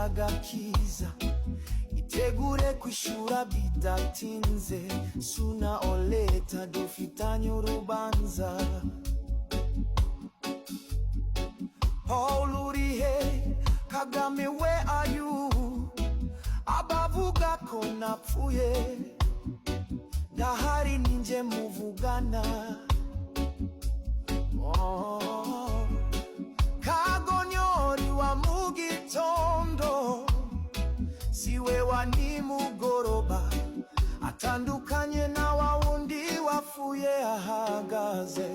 y'agakiza, itegure kwishura bidatinze, suna oleta dufitanye urubanza. Paul urihe? Kagame where are you? Abavuga ko napfuye, ndahari ninje muvugana. Kagonyori wa mugitondo, siwe wa nimugoroba, atandukanye na wawundi wafuye ahagaze.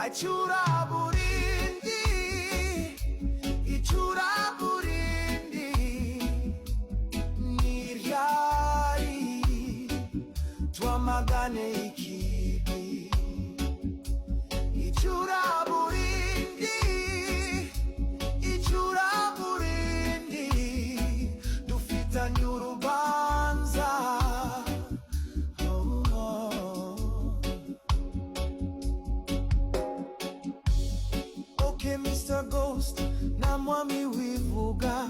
Icuraburindi, icuraburindi, niryari twamagane ikibi. Icuraburindi, icuraburindi, dufitanye urubanza. Okay, Mr. Ghost, na mwami wivuga,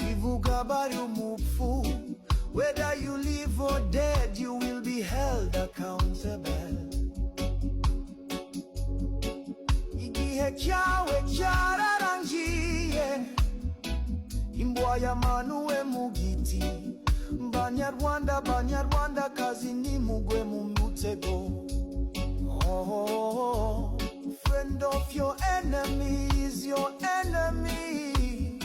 wivuga bari umupfu. Whether you live or dead, you will be held accountable. Igihe cyawe cyararangiye, imbwa yamanuwe mu giti. Banyarwanda, banyarwandakazi, nimugwe mu mutego. Oh, friend of your enemy is your enemy.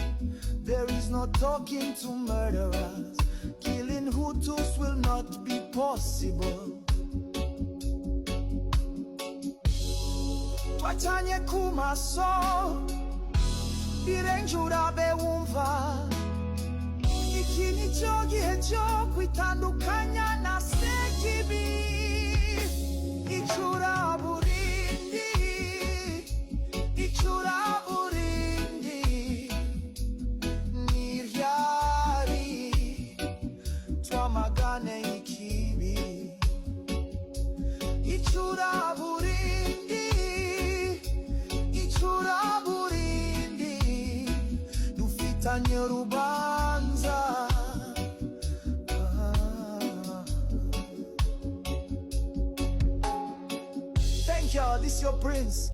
There is no talking to murderers. Killing Hutus will not be possible. Twachanye kumaso, birenjura bewumva. Iki nicyo gihe cyo kwitandukanya na sekibi. Icuraburindi, icuraburindi, niryari twamagane ikibi. Icuraburindi, icuraburindi, dufitanye urubanza. Thank you, this is your Prince.